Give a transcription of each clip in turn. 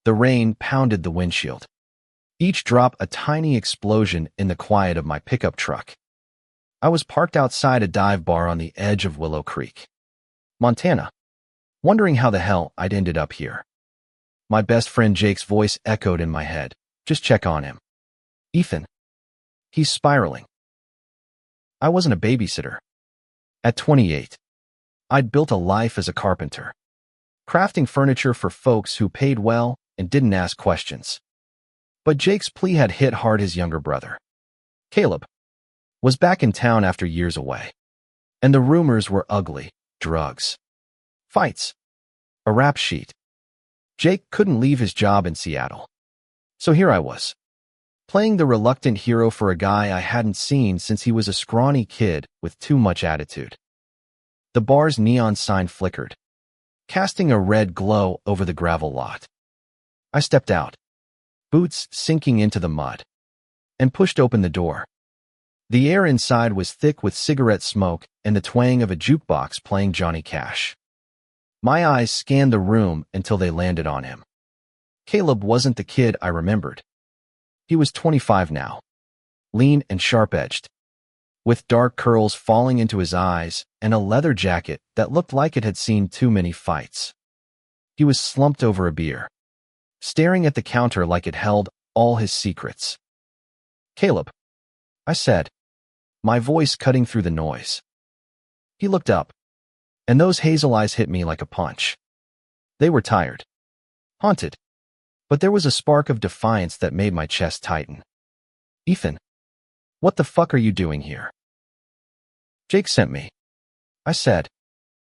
The rain pounded the windshield, each drop a tiny explosion in the quiet of my pickup truck. I was parked outside a dive bar on the edge of Willow Creek, Montana, wondering how the hell I'd ended up here. My best friend Jake's voice echoed in my head. Just check on him. Ethan. He's spiraling. I wasn't a babysitter. At 28, I'd built a life as a carpenter, crafting furniture for folks who paid well and didn't ask questions. But Jake's plea had hit hard. His younger brother, Caleb, was back in town after years away. And the rumors were ugly: drugs, fights, a rap sheet. Jake couldn't leave his job in Seattle. So here I was, playing the reluctant hero for a guy I hadn't seen since he was a scrawny kid with too much attitude. The bar's neon sign flickered, casting a red glow over the gravel lot. I stepped out, boots sinking into the mud, and pushed open the door. The air inside was thick with cigarette smoke and the twang of a jukebox playing Johnny Cash. My eyes scanned the room until they landed on him. Caleb wasn't the kid I remembered. He was 25 now, lean and sharp-edged, with dark curls falling into his eyes and a leather jacket that looked like it had seen too many fights. He was slumped over a beer, staring at the counter like it held all his secrets. "Caleb," I said, my voice cutting through the noise. He looked up, and those hazel eyes hit me like a punch. They were tired, haunted, but there was a spark of defiance that made my chest tighten. "Ethan, what the fuck are you doing here?" "Jake sent me," I said,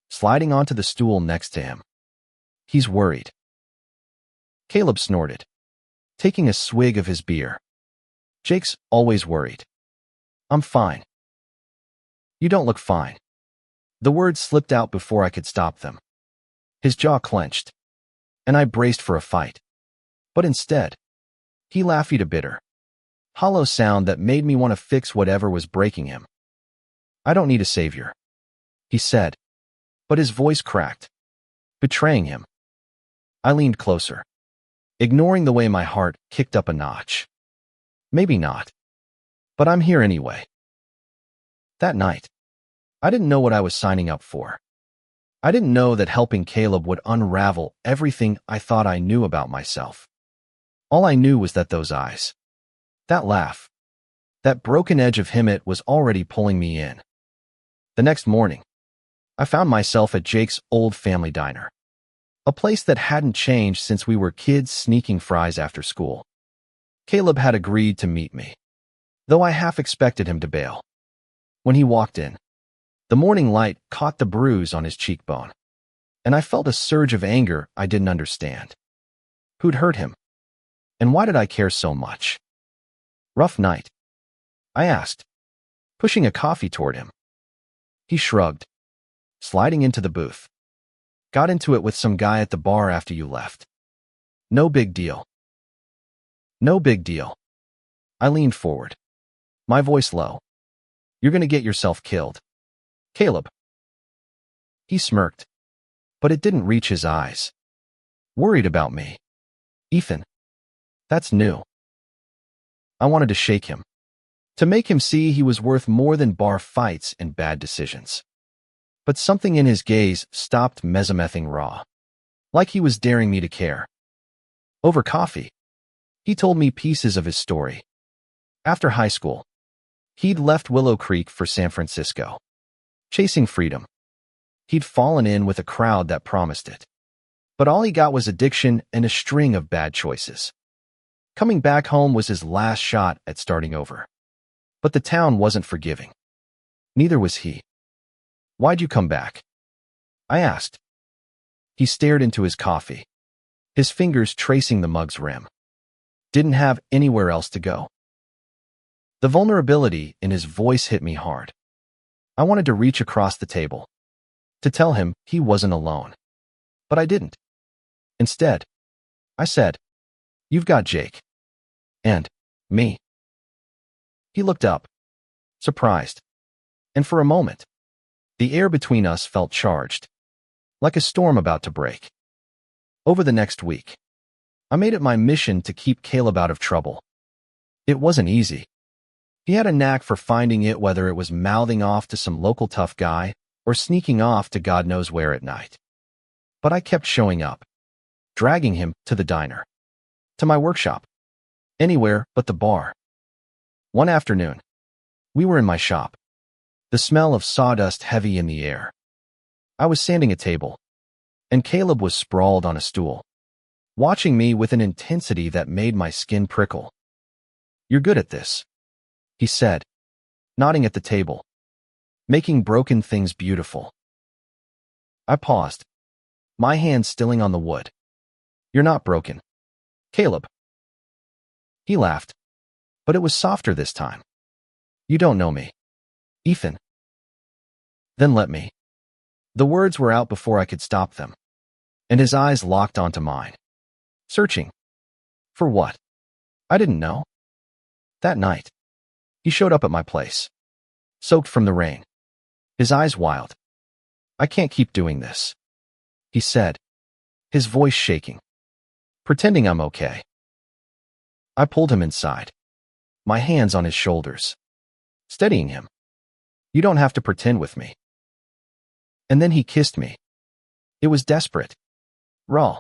sliding onto the stool next to him. "He's worried." Caleb snorted, taking a swig of his beer. "Jake's always worried. I'm fine." "You don't look fine." The words slipped out before I could stop them. His jaw clenched, and I braced for a fight. But instead, he laughed a bitter, hollow sound that made me want to fix whatever was breaking him. "I don't need a savior," he said, but his voice cracked, betraying him. I leaned closer, ignoring the way my heart kicked up a notch. "Maybe not, but I'm here anyway." That night, I didn't know what I was signing up for. I didn't know that helping Caleb would unravel everything I thought I knew about myself. All I knew was that those eyes, that laugh, that broken edge of him, it was already pulling me in. The next morning, I found myself at Jake's old family diner, a place that hadn't changed since we were kids sneaking fries after school. Caleb had agreed to meet me, though I half expected him to bail. When he walked in, the morning light caught the bruise on his cheekbone, and I felt a surge of anger I didn't understand. Who'd hurt him? And why did I care so much? "Rough night?" I asked, pushing a coffee toward him. He shrugged, sliding into the booth. "Got into it with some guy at the bar after you left. No big deal." "No big deal." I leaned forward, my voice low. "You're gonna get yourself killed, Caleb." He smirked, but it didn't reach his eyes. "Worried about me? Ethan, that's new." I wanted to shake him, to make him see he was worth more than bar fights and bad decisions. But something in his gaze stopped mesomething raw, like he was daring me to care. Over coffee, he told me pieces of his story. After high school, he'd left Willow Creek for San Francisco, chasing freedom. He'd fallen in with a crowd that promised it, but all he got was addiction and a string of bad choices. Coming back home was his last shot at starting over. But the town wasn't forgiving. Neither was he. "Why'd you come back?" I asked. He stared into his coffee, his fingers tracing the mug's rim. Didn't have anywhere else to go. The vulnerability in his voice hit me hard. I wanted to reach across the table, to tell him he wasn't alone. But I didn't. Instead, I said, "You've got Jake. And me." He looked up, surprised. And for a moment, the air between us felt charged, like a storm about to break. Over the next week, I made it my mission to keep Caleb out of trouble. It wasn't easy. He had a knack for finding it, whether it was mouthing off to some local tough guy or sneaking off to God knows where at night. But I kept showing up, dragging him to the diner, to my workshop, anywhere but the bar. One afternoon, we were in my shop, the smell of sawdust heavy in the air. I was sanding a table, and Caleb was sprawled on a stool, watching me with an intensity that made my skin prickle. "You're good at this," he said, nodding at the table, "making broken things beautiful." I paused, my hand stilling on the wood. "You're not broken, Caleb." He laughed, but it was softer this time. "You don't know me, Ethan." "Then let me." The words were out before I could stop them, and his eyes locked onto mine. Searching. For what? I didn't know. That night, he showed up at my place, soaked from the rain, his eyes wild. "I can't keep doing this," he said, his voice shaking, pretending I'm okay. I pulled him inside, my hands on his shoulders, steadying him. "You don't have to pretend with me." And then he kissed me. It was desperate, raw,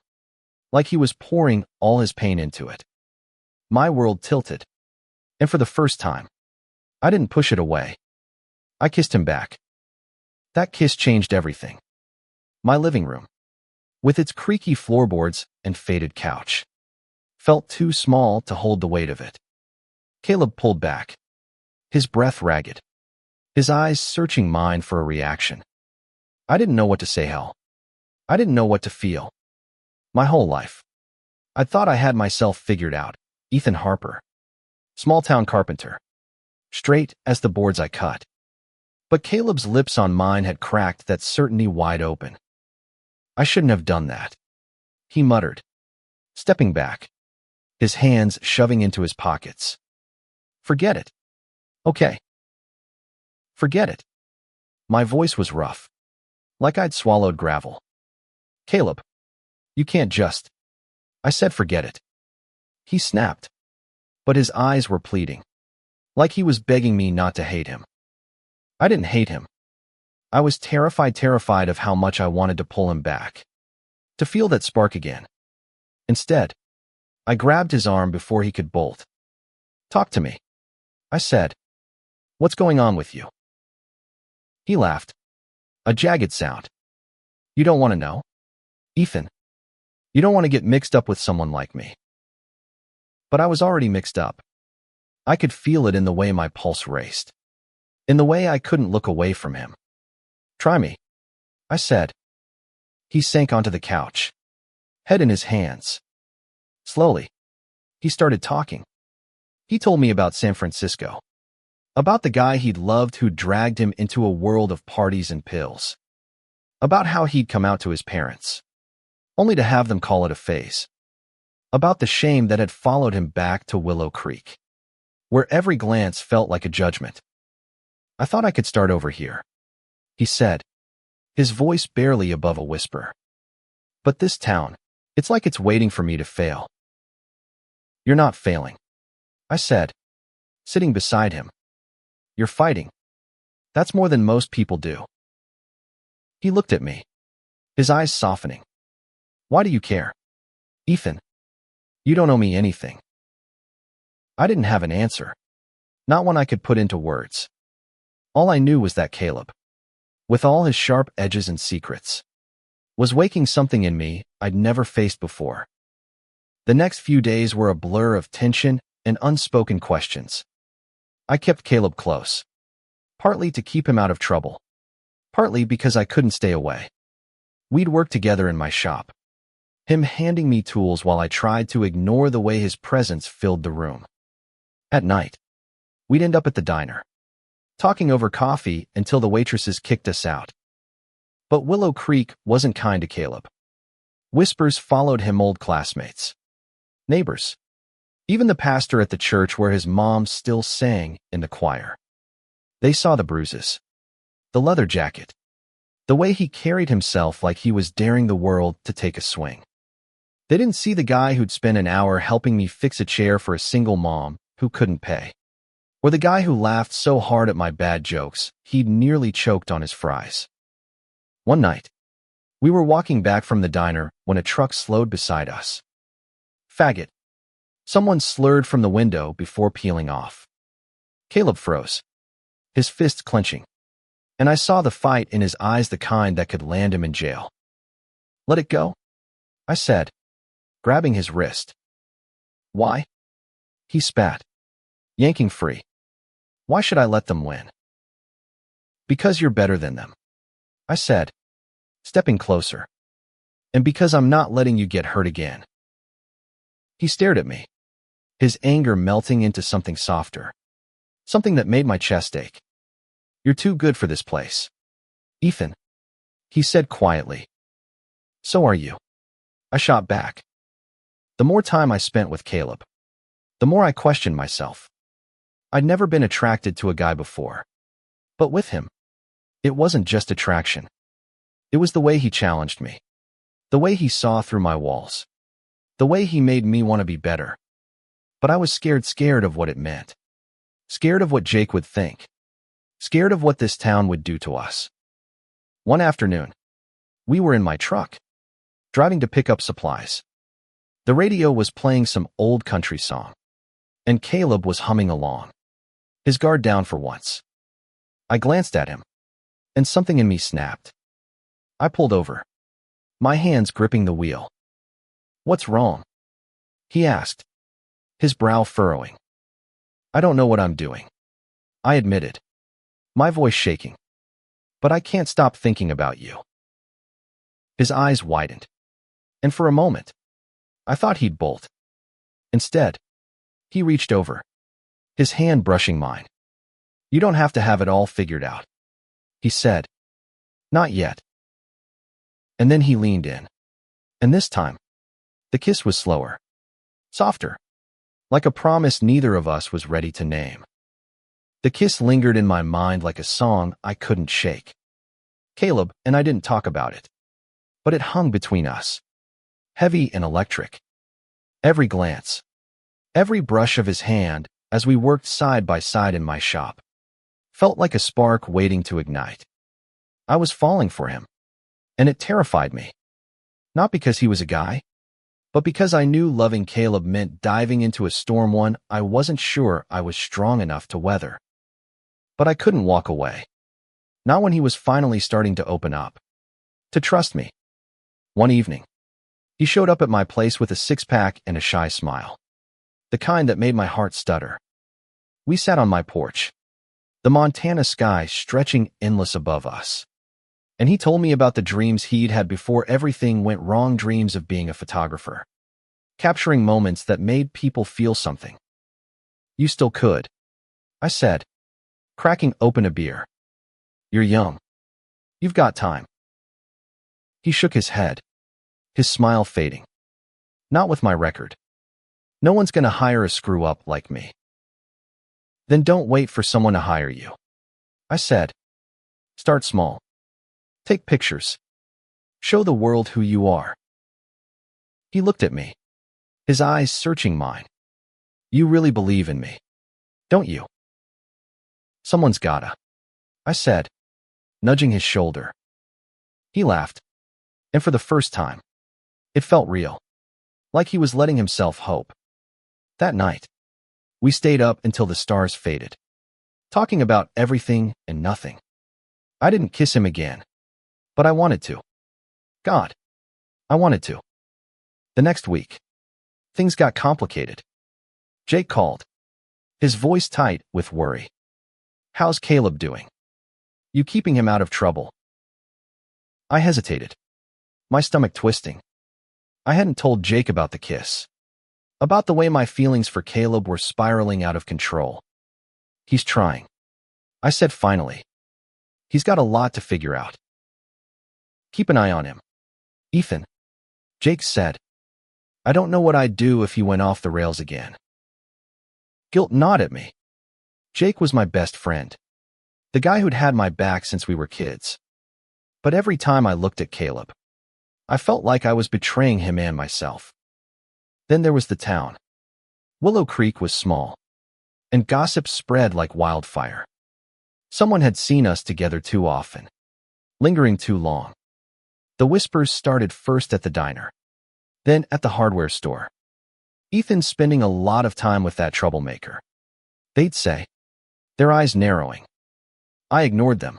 like he was pouring all his pain into it. My world tilted, and for the first time, I didn't push it away. I kissed him back. That kiss changed everything. My living room, with its creaky floorboards and faded couch, felt too small to hold the weight of it. Caleb pulled back, his breath ragged, his eyes searching mine for a reaction. I didn't know what to say, hell. I didn't know what to feel. My whole life, I thought I had myself figured out. Ethan Harper, small-town carpenter, straight as the boards I cut. But Caleb's lips on mine had cracked that certainty wide open. "I shouldn't have done that," he muttered, stepping back, his hands shoving into his pockets. "Forget it. Okay. Forget it." My voice was rough, like I'd swallowed gravel. "Caleb, you can't just..." I said forget it. He snapped, but his eyes were pleading, like he was begging me not to hate him. I didn't hate him. I was terrified of how much I wanted to pull him back, to feel that spark again. Instead, I grabbed his arm before he could bolt. "Talk to me," I said. "What's going on with you?" He laughed, a jagged sound. "You don't want to know, Ethan. You don't want to get mixed up with someone like me." But I was already mixed up. I could feel it in the way my pulse raced, in the way I couldn't look away from him. "Try me," I said. He sank onto the couch, head in his hands. Slowly, he started talking. He told me about San Francisco, about the guy he'd loved who dragged him into a world of parties and pills, about how he'd come out to his parents, only to have them call it a phase, about the shame that had followed him back to Willow Creek, where every glance felt like a judgment. "I thought I could start over here," he said, his voice barely above a whisper. "But this town, it's like it's waiting for me to fail." "You're not failing," I said, sitting beside him. "You're fighting. That's more than most people do." He looked at me, his eyes softening. "Why do you care, Ethan? You don't owe me anything." I didn't have an answer, not one I could put into words. All I knew was that Caleb, with all his sharp edges and secrets, was waking something in me I'd never faced before. The next few days were a blur of tension and unspoken questions. I kept Caleb close, partly to keep him out of trouble, partly because I couldn't stay away. We'd work together in my shop, him handing me tools while I tried to ignore the way his presence filled the room. At night, we'd end up at the diner, talking over coffee until the waitresses kicked us out. But Willow Creek wasn't kind to Caleb. Whispers followed him: old classmates, neighbors, even the pastor at the church where his mom still sang in the choir. They saw the bruises, the leather jacket, the way he carried himself like he was daring the world to take a swing. They didn't see the guy who'd spent an hour helping me fix a chair for a single mom who couldn't pay. Or the guy who laughed so hard at my bad jokes, he'd nearly choked on his fries. One night, we were walking back from the diner when a truck slowed beside us. "Faggot," someone slurred from the window before peeling off. Caleb froze, his fists clenching, and I saw the fight in his eyes, the kind that could land him in jail. "Let it go," I said, grabbing his wrist. "Why?" He spat, yanking free. "Why should I let them win?" "Because you're better than them," I said, stepping closer. "And because I'm not letting you get hurt again." He stared at me, his anger melting into something softer, something that made my chest ache. "You're too good for this place, Ethan," he said quietly. "So are you," I shot back. The more time I spent with Caleb, the more I questioned myself. I'd never been attracted to a guy before. But with him, it wasn't just attraction. It was the way he challenged me, the way he saw through my walls, the way he made me want to be better. But I was scared of what it meant. Scared of what Jake would think. Scared of what this town would do to us. One afternoon, we were in my truck, driving to pick up supplies. The radio was playing some old country song, and Caleb was humming along, his guard down for once. I glanced at him, and something in me snapped. I pulled over, my hands gripping the wheel. "What's wrong?" he asked, his brow furrowing. "I don't know what I'm doing," I admitted, my voice shaking. "But I can't stop thinking about you." His eyes widened, and for a moment, I thought he'd bolt. Instead, he reached over, his hand brushing mine. "You don't have to have it all figured out," he said. "Not yet." And then he leaned in. And this time, the kiss was slower, softer, like a promise neither of us was ready to name. The kiss lingered in my mind like a song I couldn't shake. Caleb and I didn't talk about it, but it hung between us, heavy and electric. Every glance, every brush of his hand as we worked side by side in my shop, felt like a spark waiting to ignite. I was falling for him, and it terrified me. Not because he was a guy, but because I knew loving Caleb meant diving into a storm one I wasn't sure I was strong enough to weather. But I couldn't walk away. Not when he was finally starting to open up, to trust me. One evening, he showed up at my place with a six-pack and a shy smile, the kind that made my heart stutter. We sat on my porch, the Montana sky stretching endless above us. And he told me about the dreams he'd had before everything went wrong, dreams of being a photographer, capturing moments that made people feel something. "You still could," I said, cracking open a beer. "You're young. You've got time." He shook his head, his smile fading. "Not with my record. No one's gonna hire a screw-up like me." "Then don't wait for someone to hire you," I said. "Start small. Take pictures. Show the world who you are." He looked at me, his eyes searching mine. "You really believe in me, don't you?" "Someone's gotta," I said, nudging his shoulder. He laughed, and for the first time, it felt real, like he was letting himself hope. That night, we stayed up until the stars faded, talking about everything and nothing. I didn't kiss him again, but I wanted to. God, I wanted to. The next week, things got complicated. Jake called, his voice tight with worry. "How's Caleb doing? You keeping him out of trouble?" I hesitated, my stomach twisting. I hadn't told Jake about the kiss, about the way my feelings for Caleb were spiraling out of control. "He's trying," I said finally. "He's got a lot to figure out. Keep an eye on him, Ethan," Jake said. "I don't know what I'd do if he went off the rails again." Guilt gnawed at me. Jake was my best friend, the guy who'd had my back since we were kids. But every time I looked at Caleb, I felt like I was betraying him and myself. Then there was the town. Willow Creek was small, and gossip spread like wildfire. Someone had seen us together too often, lingering too long. The whispers started first at the diner, then at the hardware store. Ethan's spending a lot of time with that troublemaker, they'd say, their eyes narrowing. I ignored them,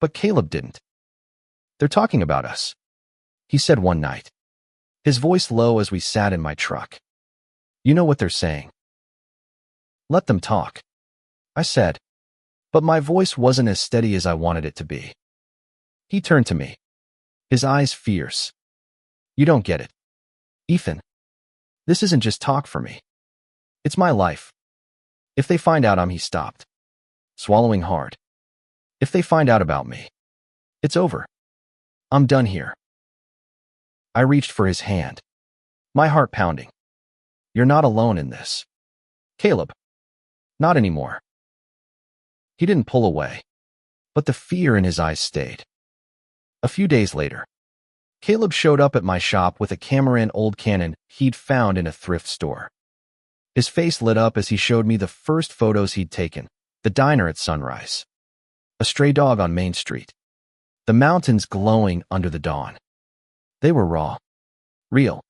but Caleb didn't. They're talking about us, he said one night, his voice low as we sat in my truck. You know what they're saying. Let them talk, I said, but my voice wasn't as steady as I wanted it to be. He turned to me, his eyes fierce. You don't get it, Ethan. This isn't just talk for me. It's my life. If they find out he stopped, swallowing hard. If they find out about me, it's over. I'm done here. I reached for his hand, my heart pounding. You're not alone in this, Caleb. Not anymore. He didn't pull away, but the fear in his eyes stayed. A few days later, Caleb showed up at my shop with a camera and old Canon he'd found in a thrift store. His face lit up as he showed me the first photos he'd taken, the diner at sunrise, a stray dog on Main Street, the mountains glowing under the dawn. They were raw, real,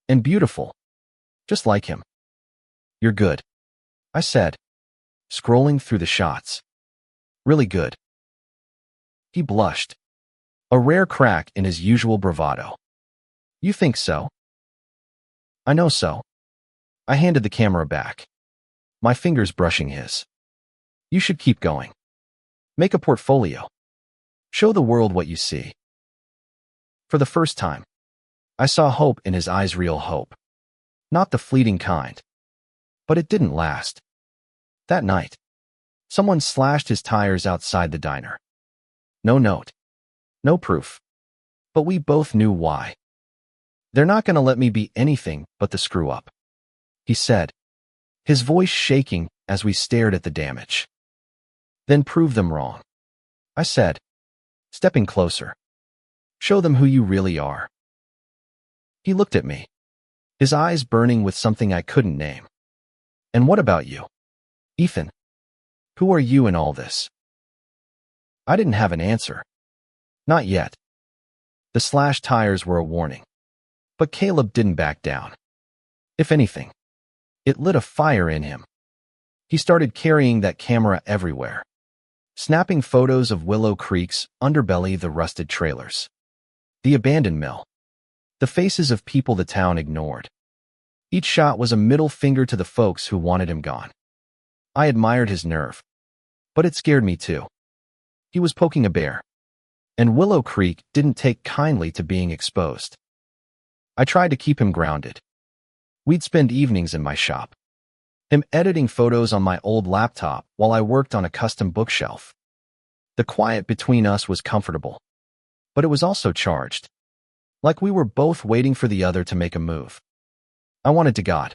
and beautiful, just like him. You're good, I said, scrolling through the shots. Really good. He blushed, a rare crack in his usual bravado. You think so? I know so. I handed the camera back, my fingers brushing his. You should keep going. Make a portfolio. Show the world what you see. For the first time, I saw hope in his eyes, real hope. Not the fleeting kind. But it didn't last. That night, someone slashed his tires outside the diner. No note. No proof. But we both knew why. They're not going to let me be anything but the screw-up, he said, his voice shaking as we stared at the damage. Then prove them wrong, I said, stepping closer. Show them who you really are. He looked at me, his eyes burning with something I couldn't name. And what about you, Ethan? Who are you in all this? I didn't have an answer. Not yet. The slashed tires were a warning. But Caleb didn't back down. If anything, it lit a fire in him. He started carrying that camera everywhere, snapping photos of Willow Creek's underbelly, the rusted trailers, the abandoned mill, the faces of people the town ignored. Each shot was a middle finger to the folks who wanted him gone. I admired his nerve, but it scared me too. He was poking a bear, and Willow Creek didn't take kindly to being exposed. I tried to keep him grounded. We'd spend evenings in my shop, him editing photos on my old laptop while I worked on a custom bookshelf. The quiet between us was comfortable, but it was also charged, like we were both waiting for the other to make a move. I wanted to God.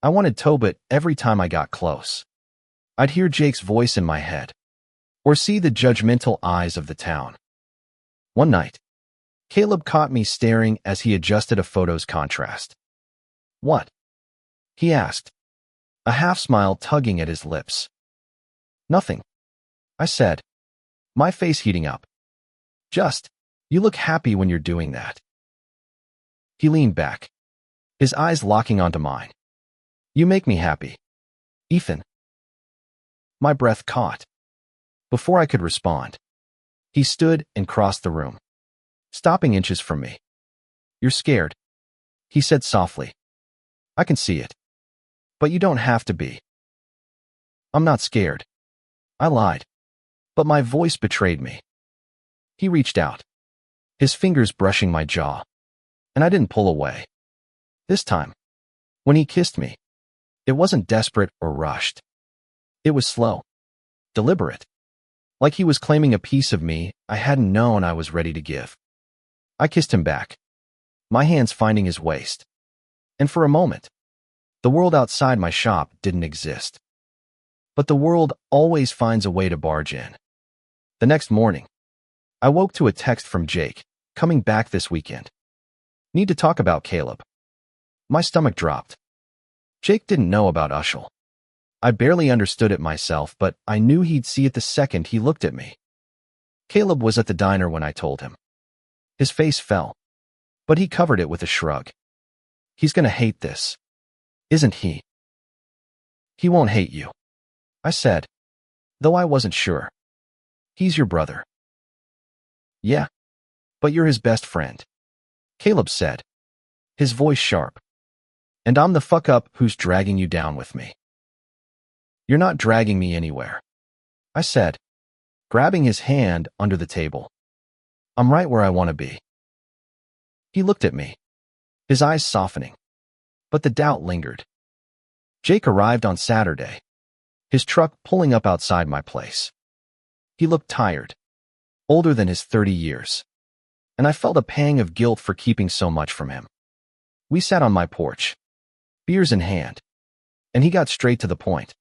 I wanted Tobit every time I got close. I'd hear Jake's voice in my head, or see the judgmental eyes of the town. One night, Caleb caught me staring as he adjusted a photo's contrast. What? He asked, a half-smile tugging at his lips. Nothing, I said, my face heating up. Just, you look happy when you're doing that. He leaned back, his eyes locking onto mine. You make me happy, Ethan. My breath caught. Before I could respond, he stood and crossed the room, stopping inches from me. You're scared, he said softly. I can see it. But you don't have to be. I'm not scared. I lied. But my voice betrayed me. He reached out, his fingers brushing my jaw, and I didn't pull away. This time, when he kissed me, it wasn't desperate or rushed. It was slow, deliberate, like he was claiming a piece of me I hadn't known I was ready to give. I kissed him back, my hands finding his waist. And for a moment, the world outside my shop didn't exist. But the world always finds a way to barge in. The next morning, I woke to a text from Jake, coming back this weekend. Need to talk about Caleb. My stomach dropped. Jake didn't know about Ushel. I barely understood it myself, but I knew he'd see it the second he looked at me. Caleb was at the diner when I told him. His face fell, but he covered it with a shrug. He's gonna hate this, isn't he? He won't hate you, I said, though I wasn't sure. He's your brother. Yeah, but you're his best friend, Caleb said, his voice sharp. And I'm the fuck up who's dragging you down with me. You're not dragging me anywhere, I said, grabbing his hand under the table. I'm right where I want to be. He looked at me, his eyes softening, but the doubt lingered. Jake arrived on Saturday, his truck pulling up outside my place. He looked tired, older than his 30 years, and I felt a pang of guilt for keeping so much from him. We sat on my porch, beers in hand, and he got straight to the point.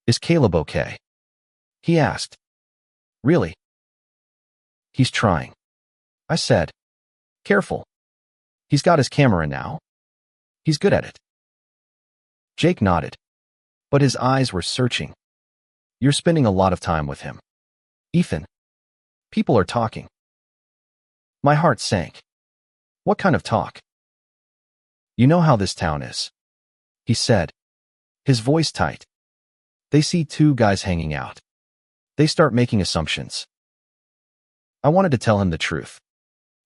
Is Caleb okay? He asked. Really? He's trying, I said. Careful. He's got his camera now. He's good at it. Jake nodded, but his eyes were searching. You're spending a lot of time with him, Ethan. People are talking. My heart sank. What kind of talk? You know how this town is, he said, his voice tight. They see two guys hanging out. They start making assumptions. I wanted to tell him the truth,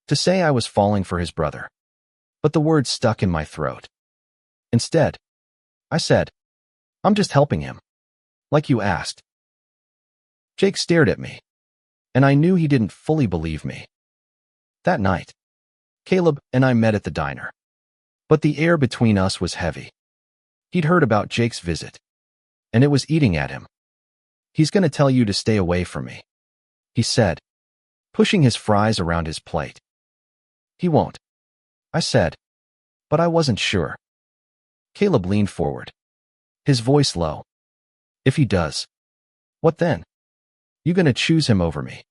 to say I was falling for his brother, but the words stuck in my throat. Instead, I said, I'm just helping him, like you asked. Jake stared at me, and I knew he didn't fully believe me. That night, Caleb and I met at the diner, but the air between us was heavy. He'd heard about Jake's visit, and it was eating at him. He's going to tell you to stay away from me, he said, pushing his fries around his plate. He won't, I said, but I wasn't sure. Caleb leaned forward, his voice low. If he does, what then? You gonna choose him over me?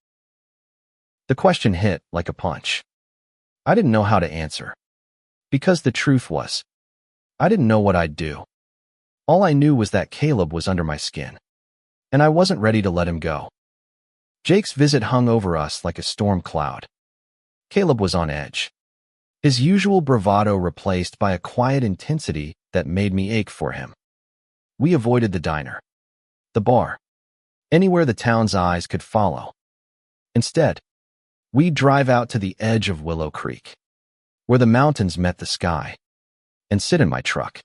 The question hit like a punch. I didn't know how to answer, because the truth was, I didn't know what I'd do. All I knew was that Caleb was under my skin, and I wasn't ready to let him go. Jake's visit hung over us like a storm cloud. Caleb was on edge, his usual bravado replaced by a quiet intensity that made me ache for him. We avoided the diner, the bar, anywhere the town's eyes could follow. Instead, we'd drive out to the edge of Willow Creek, where the mountains met the sky, and sit in my truck,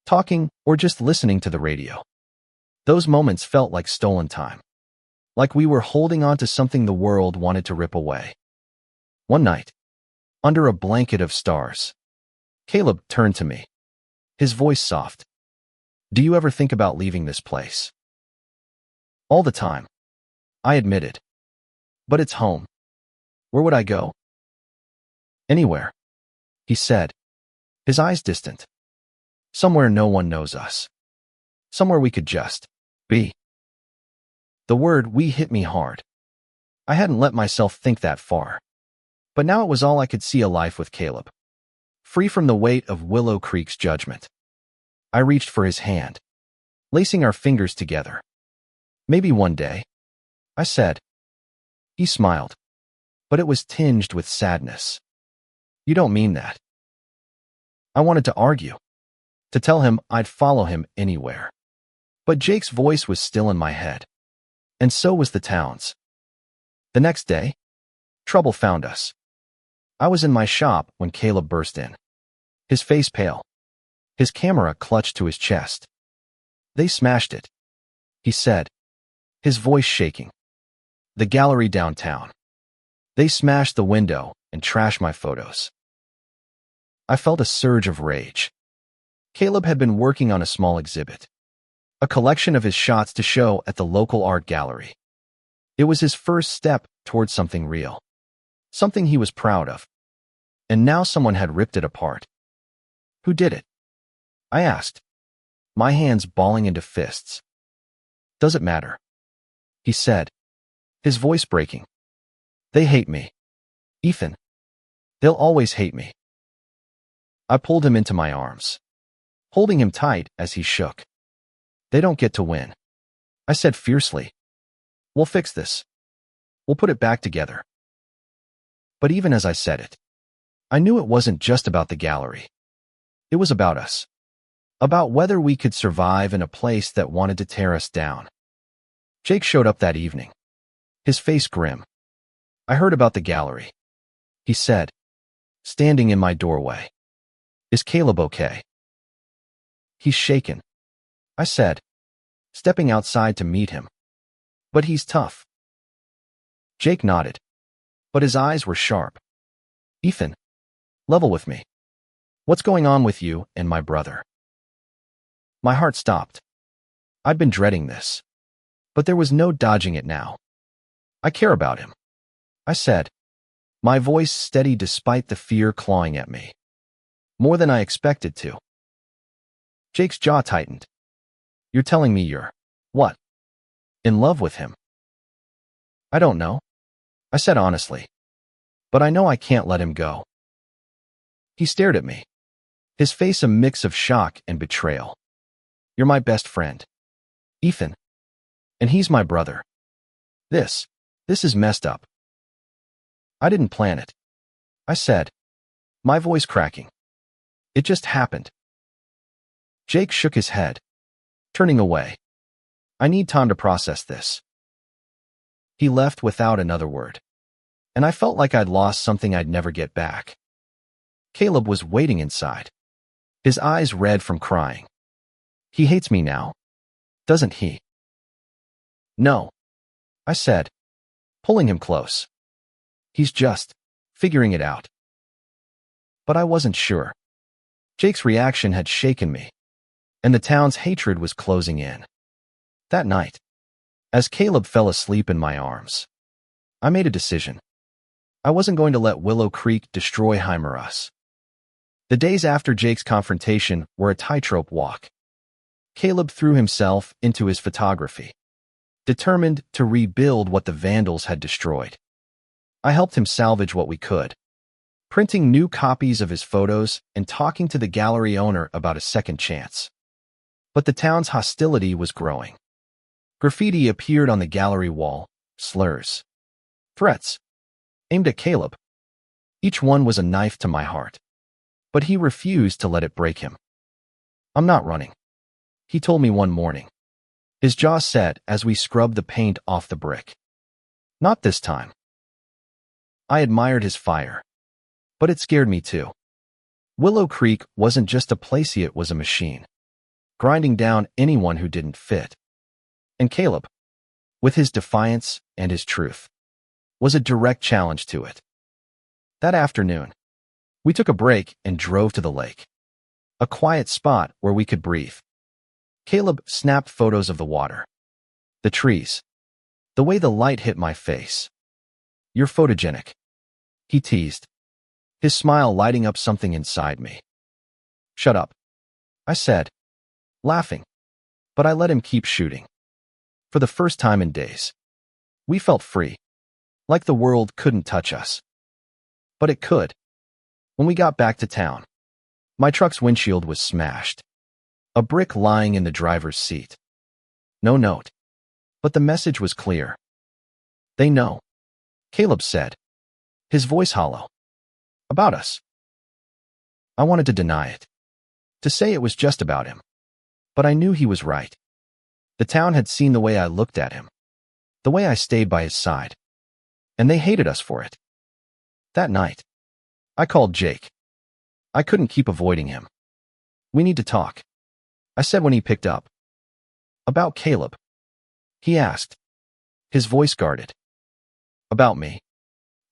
talking or just listening to the radio. Those moments felt like stolen time, like we were holding on to something the world wanted to rip away. One night, under a blanket of stars, Caleb turned to me, his voice soft. Do you ever think about leaving this place? All the time, I admitted. But it's home. Where would I go? Anywhere, he said, his eyes distant. Somewhere no one knows us. Somewhere we could just be. The word "we" hit me hard. I hadn't let myself think that far. But now it was all I could see: a life with Caleb, free from the weight of Willow Creek's judgment. I reached for his hand, lacing our fingers together. Maybe one day, I said. He smiled, but it was tinged with sadness. You don't mean that. I wanted to argue, to tell him I'd follow him anywhere. But Jake's voice was still in my head, and so was the town's. The next day, trouble found us. I was in my shop when Caleb burst in, his face pale, his camera clutched to his chest. They smashed it, he said, his voice shaking. The gallery downtown. They smashed the window and trashed my photos. I felt a surge of rage. Caleb had been working on a small exhibit, a collection of his shots to show at the local art gallery. It was his first step towards something real, something he was proud of. And now someone had ripped it apart. Who did it? I asked, my hands balling into fists. Does it matter? He said, his voice breaking. They hate me, Ethan. They'll always hate me. I pulled him into my arms, holding him tight as he shook. They don't get to win, I said fiercely. We'll fix this. We'll put it back together. But even as I said it, I knew it wasn't just about the gallery. It was about us. About whether we could survive in a place that wanted to tear us down. Jake showed up that evening, his face grim. I heard about the gallery, he said, standing in my doorway. Is Caleb okay? He's shaken, I said, stepping outside to meet him. But he's tough. Jake nodded, but his eyes were sharp. Ethan, level with me. What's going on with you and my brother? My heart stopped. I'd been dreading this, but there was no dodging it now. I care about him, I said, my voice steady despite the fear clawing at me. More than I expected to. Jake's jaw tightened. You're telling me you're, what? In love with him? I don't know, I said honestly, but I know I can't let him go. He stared at me, his face a mix of shock and betrayal. You're my best friend, Ethan, and he's my brother. This is messed up. I didn't plan it, I said, my voice cracking. It just happened. Jake shook his head, turning away. I need time to process this. He left without another word, and I felt like I'd lost something I'd never get back. Caleb was waiting inside, his eyes red from crying. He hates me now, doesn't he? No, I said, pulling him close. He's just figuring it out. But I wasn't sure. Jake's reaction had shaken me, and the town's hatred was closing in. That night, as Caleb fell asleep in my arms, I made a decision. I wasn't going to let Willow Creek destroy Heimerus. The days after Jake's confrontation were a tightrope walk. Caleb threw himself into his photography, determined to rebuild what the Vandals had destroyed. I helped him salvage what we could, printing new copies of his photos and talking to the gallery owner about a second chance. But the town's hostility was growing. Graffiti appeared on the gallery wall, slurs, threats, aimed at Caleb. Each one was a knife to my heart, but he refused to let it break him. I'm not running, he told me one morning, his jaw set as we scrubbed the paint off the brick. Not this time. I admired his fire, but it scared me too. Willow Creek wasn't just a place, it was a machine, grinding down anyone who didn't fit. And Caleb, with his defiance and his truth, was a direct challenge to it. That afternoon, we took a break and drove to the lake, a quiet spot where we could breathe. Caleb snapped photos of the water, the trees, the way the light hit my face. You're photogenic, he teased, his smile lighting up something inside me. Shut up, I said, laughing, but I let him keep shooting. For the first time in days, we felt free, like the world couldn't touch us. But it could. When we got back to town, my truck's windshield was smashed, a brick lying in the driver's seat. No note, but the message was clear. They know, Caleb said, his voice hollow. About us. I wanted to deny it, to say it was just about him, but I knew he was right. The town had seen the way I looked at him, the way I stayed by his side, and they hated us for it. That night, I called Jake. I couldn't keep avoiding him. We need to talk, I said when he picked up. About Caleb, he asked, his voice guarded. About me,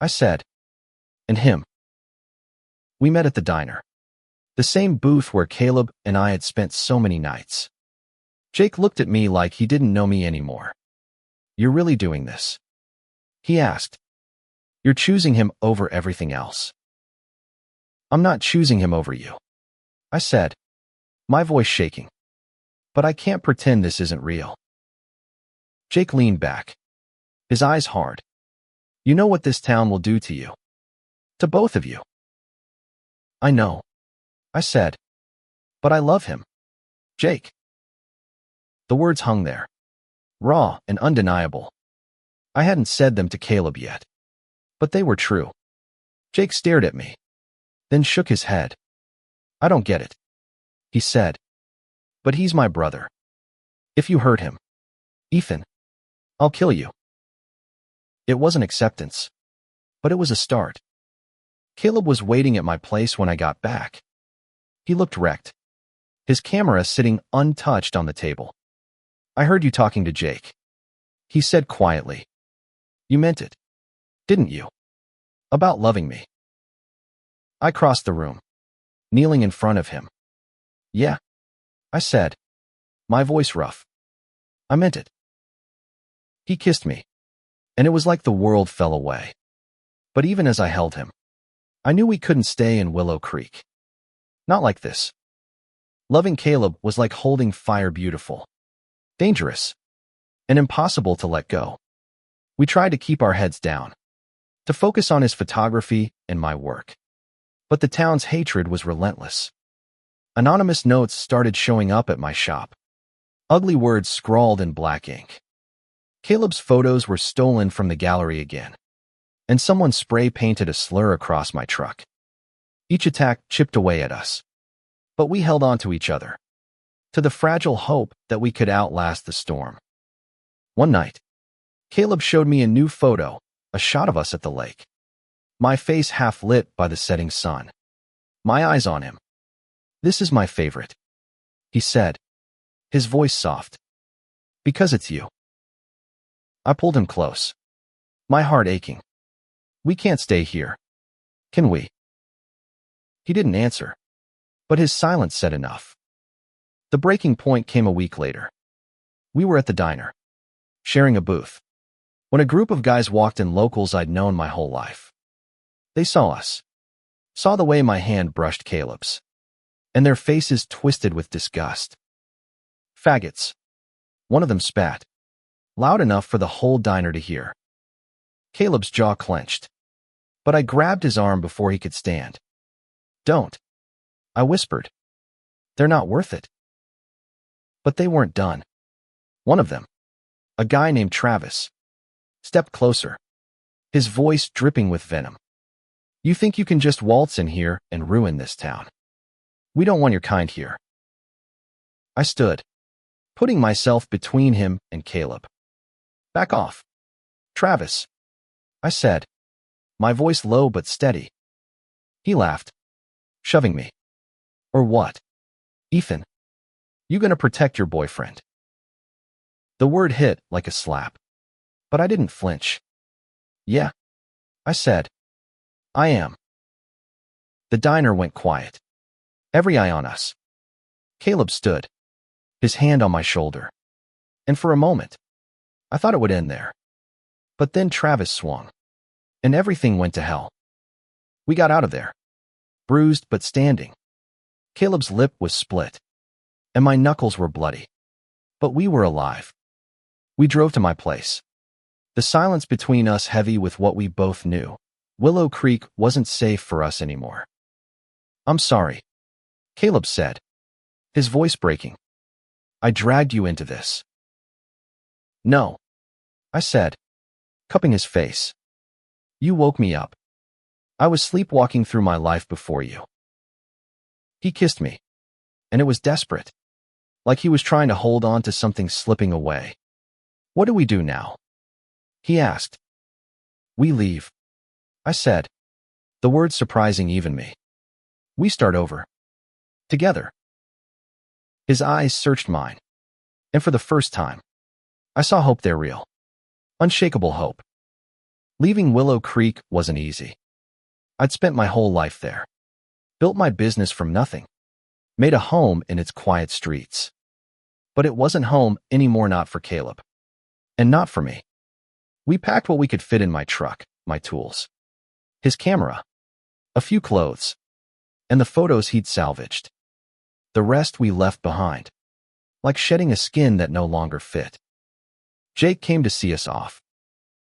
I said, and him. We met at the diner, the same booth where Caleb and I had spent so many nights. Jake looked at me like he didn't know me anymore. You're really doing this? He asked. You're choosing him over everything else. I'm not choosing him over you, I said, my voice shaking. But I can't pretend this isn't real. Jake leaned back, his eyes hard. You know what this town will do to you. To both of you. I know, I said. But I love him. Jake. The words hung there, raw and undeniable. I hadn't said them to Caleb yet, but they were true. Jake stared at me, then shook his head. I don't get it, he said. But he's my brother. If you hurt him, Ethan, I'll kill you. It wasn't acceptance, but it was a start. Caleb was waiting at my place when I got back. He looked wrecked, his camera sitting untouched on the table. I heard you talking to Jake, he said quietly. You meant it, didn't you? About loving me. I crossed the room, kneeling in front of him. Yeah, I said, my voice rough. I meant it. He kissed me, and it was like the world fell away. But even as I held him, I knew we couldn't stay in Willow Creek. Not like this. Loving Caleb was like holding fire, beautiful, dangerous, and impossible to let go. We tried to keep our heads down, to focus on his photography and my work. But the town's hatred was relentless. Anonymous notes started showing up at my shop. Ugly words scrawled in black ink. Caleb's photos were stolen from the gallery again, and someone spray-painted a slur across my truck. Each attack chipped away at us. But we held on to each other, to the fragile hope that we could outlast the storm. One night, Caleb showed me a new photo, a shot of us at the lake. My face half lit by the setting sun. My eyes on him. This is my favorite, he said, his voice soft. Because it's you. I pulled him close, my heart aching. We can't stay here, can we? He didn't answer, but his silence said enough. The breaking point came a week later. We were at the diner, sharing a booth, when a group of guys walked in, locals I'd known my whole life. They saw us, saw the way my hand brushed Caleb's, and their faces twisted with disgust. Faggots. One of them spat, loud enough for the whole diner to hear. Caleb's jaw clenched, but I grabbed his arm before he could stand. Don't, I whispered. They're not worth it. But they weren't done. One of them, a guy named Travis, stepped closer, his voice dripping with venom. You think you can just waltz in here and ruin this town? We don't want your kind here. I stood, putting myself between him and Caleb. Back off, Travis, I said, my voice low but steady. He laughed, shoving me. Or what? Ethan, you gonna protect your boyfriend? The word hit like a slap, but I didn't flinch. Yeah, I said. I am. The diner went quiet, every eye on us. Caleb stood, his hand on my shoulder, and for a moment, I thought it would end there. But then Travis swung, and everything went to hell. We got out of there, bruised but standing. Caleb's lip was split, and my knuckles were bloody. But we were alive. We drove to my place, the silence between us heavy with what we both knew. Willow Creek wasn't safe for us anymore. I'm sorry, Caleb said, his voice breaking. I dragged you into this. No, I said, cupping his face. You woke me up. I was sleepwalking through my life before you. He kissed me, and it was desperate, like he was trying to hold on to something slipping away. What do we do now? He asked. We leave, I said, the word surprising even me. We start over. Together. His eyes searched mine, and for the first time, I saw hope there, real, unshakable hope. Leaving Willow Creek wasn't easy. I'd spent my whole life there, built my business from nothing, made a home in its quiet streets. But it wasn't home anymore, not for Caleb, and not for me. We packed what we could fit in my truck, my tools, his camera, a few clothes, and the photos he'd salvaged. The rest we left behind, like shedding a skin that no longer fit. Jake came to see us off.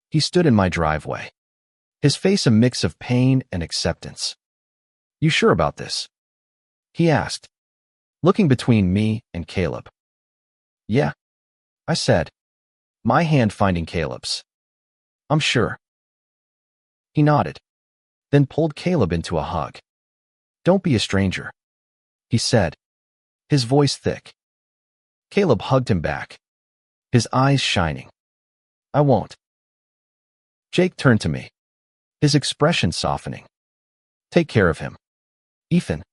He stood in my driveway, his face a mix of pain and acceptance. You sure about this? he asked, looking between me and Caleb. Yeah, I said, my hand finding Caleb's. I'm sure. He nodded, then pulled Caleb into a hug. Don't be a stranger, he said, his voice thick. Caleb hugged him back, his eyes shining. I won't. Jake turned to me, his expression softening. Take care of him, Ethan.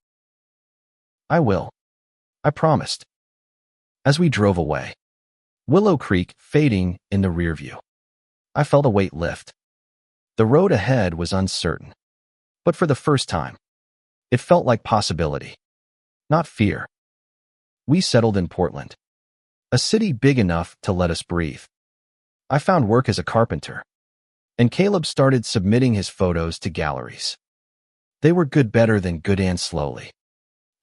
I will, I promised. As we drove away, Willow Creek fading in the rear view, I felt a weight lift. The road ahead was uncertain, but for the first time, it felt like possibility, not fear. We settled in Portland, a city big enough to let us breathe. I found work as a carpenter, and Caleb started submitting his photos to galleries. They were good, better than good, and slowly.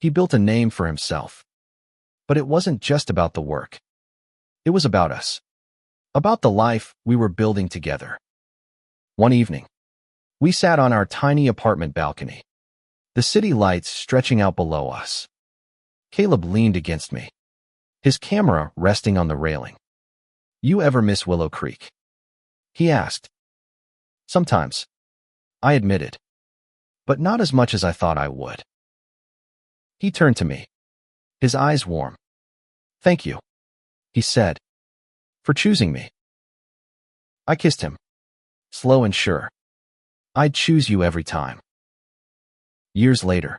He built a name for himself. But it wasn't just about the work. It was about us, about the life we were building together. One evening, we sat on our tiny apartment balcony, the city lights stretching out below us. Caleb leaned against me, his camera resting on the railing. You ever miss Willow Creek? He asked. Sometimes, I admitted, but not as much as I thought I would. He turned to me, his eyes warm. Thank you, he said, for choosing me. I kissed him, slow and sure. I'd choose you every time. Years later,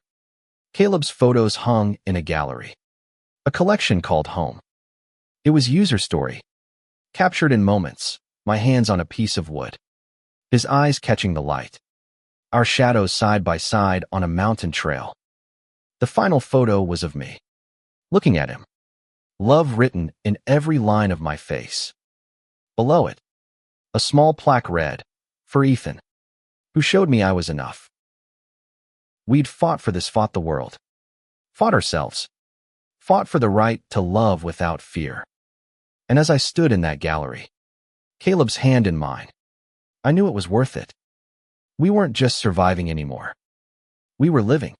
Caleb's photos hung in a gallery, a collection called Home. It was user story, captured in moments, my hands on a piece of wood, his eyes catching the light, our shadows side by side on a mountain trail. The final photo was of me, looking at him, love written in every line of my face. Below it, a small plaque read, for Ethan, who showed me I was enough. We'd fought for this, fought the world, fought ourselves, fought for the right to love without fear. And as I stood in that gallery, Caleb's hand in mine, I knew it was worth it. We weren't just surviving anymore. We were living.